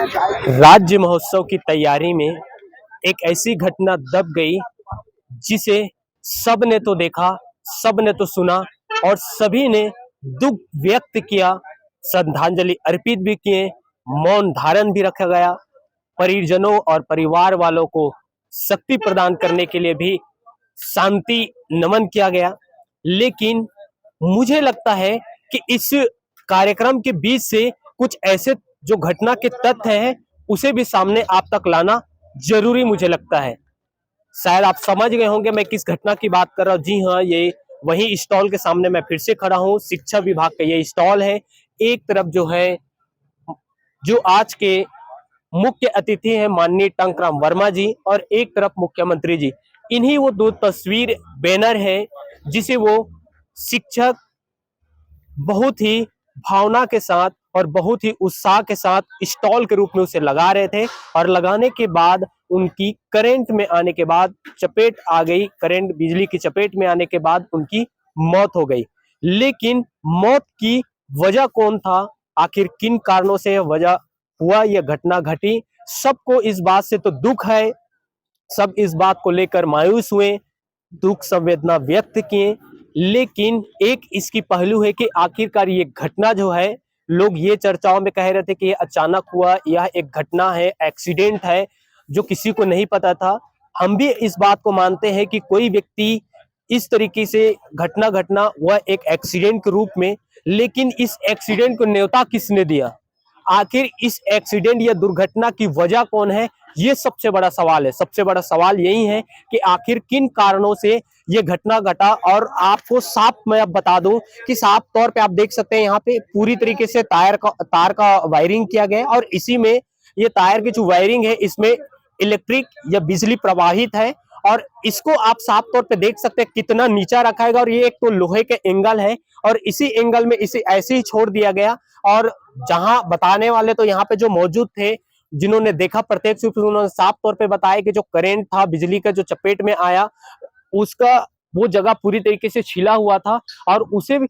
राज्य महोत्सव की तैयारी में एक ऐसी घटना दब गई जिसे सब ने तो देखा, सब ने तो सुना और सभी ने दुख व्यक्त किया, श्रद्धांजलि अर्पित भी किए, मौन धारण भी रखा गया, परिजनों और परिवार वालों को शक्ति प्रदान करने के लिए भी शांति नमन किया गया। लेकिन मुझे लगता है कि इस कार्यक्रम के बीच से कुछ ऐसे जो घटना के तथ्य हैं उसे भी सामने आप तक लाना जरूरी मुझे लगता है। शायद आप समझ गए होंगे मैं किस घटना की बात कर रहा हूँ। जी हाँ, ये वही स्टॉल के सामने मैं फिर से खड़ा हूँ। शिक्षा विभाग का ये स्टॉल है। एक तरफ जो है, जो आज के मुख्य अतिथि हैं माननीय टंकराम वर्मा जी, और एक तरफ मुख्यमंत्री जी। इन्हीं वो दो तस्वीर बैनर है जिसे वो शिक्षक बहुत ही भावना के साथ और बहुत ही उत्साह के साथ स्टॉल के रूप में उसे लगा रहे थे, और लगाने के बाद उनकी करंट में आने के बाद चपेट आ गई, करंट बिजली की चपेट में आने के बाद उनकी मौत हो गई। लेकिन मौत की वजह कौन था, आखिर किन कारणों से वजह हुआ, यह घटना घटी, सबको इस बात से तो दुख है, सब इस बात को लेकर मायूस हुए, दुख संवेदना व्यक्त किए। लेकिन एक इसकी पहलू है कि आखिरकार ये घटना जो है, लोग ये चर्चाओं में कह रहे थे कि ये अचानक हुआ, यह एक घटना है, एक्सीडेंट है जो किसी को नहीं पता था। हम भी इस बात को मानते हैं कि कोई व्यक्ति इस तरीके से घटना हुआ एक एक्सीडेंट के रूप में, लेकिन इस एक्सीडेंट को न्योता किसने दिया, आखिर इस एक्सीडेंट या दुर्घटना की वजह कौन है, ये सबसे बड़ा सवाल है। सबसे बड़ा सवाल यही है कि आखिर किन कारणों से ये घटना घटा। और आपको साफ मैं अब बता दूं कि साफ तौर पे आप देख सकते हैं यहाँ पे पूरी तरीके से तार का वायरिंग किया गया है, और इसी में ये तार की जो वायरिंग है इसमें इलेक्ट्रिक या बिजली प्रवाहित है, और इसको आप साफ तौर पे देख सकते हैं कितना नीचा रखा है। और ये एक तो लोहे के एंगल है, और इसी एंगल में इसे ऐसे ही छोड़ दिया गया। और जहां बताने वाले तो यहाँ पे जो मौजूद थे, जिन्होंने देखा प्रत्यक्ष रूप से, उन्होंने साफ तौर पे बताया कि जो करंट था, बिजली का जो चपेट में आया, उसका वो जगह पूरी तरीके से छिला हुआ था, और उसे भी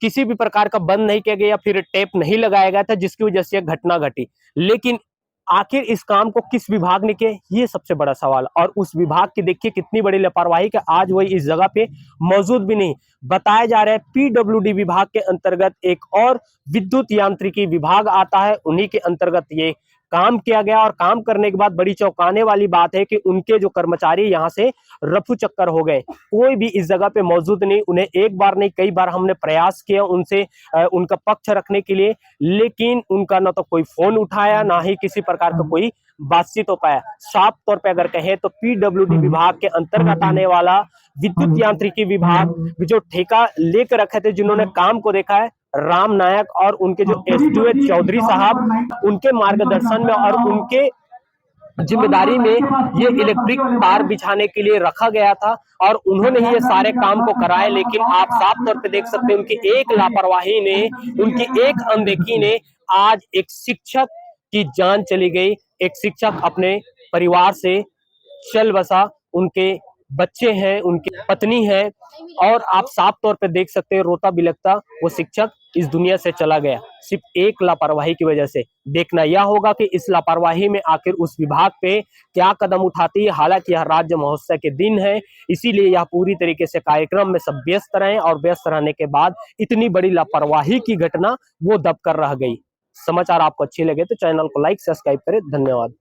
किसी भी प्रकार का बंद नहीं किया गया, फिर टेप नहीं लगाया गया था, जिसकी वजह से घटना घटी। लेकिन आखिर इस काम को किस विभाग ने किया, ये सबसे बड़ा सवाल। और उस विभाग की देखिए कितनी बड़ी लापरवाही कि आज वही इस जगह पे मौजूद भी नहीं। बताया जा रहा है पीडब्ल्यूडी विभाग के अंतर्गत एक और विद्युत यांत्रिकी विभाग आता है, उन्हीं के अंतर्गत ये काम किया गया। और काम करने के बाद बड़ी चौंकाने वाली बात है कि उनके जो कर्मचारी यहाँ से रफू चक्कर हो गए, कोई भी इस जगह पे मौजूद नहीं। उन्हें एक बार नहीं कई बार हमने प्रयास किया उनसे उनका पक्ष रखने के लिए, लेकिन उनका ना तो कोई फोन उठाया, ना ही किसी प्रकार का कोई बातचीत हो पाया। साफ तौर पे अगर कहें तो पीडब्ल्यूडी विभाग के अंतर्गत आने वाला विद्युत यांत्रिकी विभाग जो ठेका लेकर रखे थे, जिन्होंने काम को देखा है, राम नायक और उनके जो एसडीओ चौधरी साहब, उनके मार्गदर्शन में और उनके जिम्मेदारी में ये इलेक्ट्रिक तार बिछाने के लिए रखा गया था, और उन्होंने ही ये सारे काम को कराए। लेकिन आप साफ तौर पे देख सकते हैं उनकी एक लापरवाही ने, उनकी एक अनदेखी ने आज एक शिक्षक की जान चली गई। एक शिक्षक अपने परिवार से चल बसा, उनके बच्चे हैं, उनकी पत्नी है, और आप साफ तौर पे देख सकते हैं रोता बिलखता वो शिक्षक इस दुनिया से चला गया, सिर्फ एक लापरवाही की वजह से। देखना यह होगा कि इस लापरवाही में आखिर उस विभाग पे क्या कदम उठाती है। हालांकि यह राज्य महोत्सव के दिन है, इसीलिए यह पूरी तरीके से कार्यक्रम में सब व्यस्त रहे, और व्यस्त रहने के बाद इतनी बड़ी लापरवाही की घटना वो दब कर रह गई। समाचार आपको अच्छे लगे तो चैनल को लाइक सब्सक्राइब करें। धन्यवाद।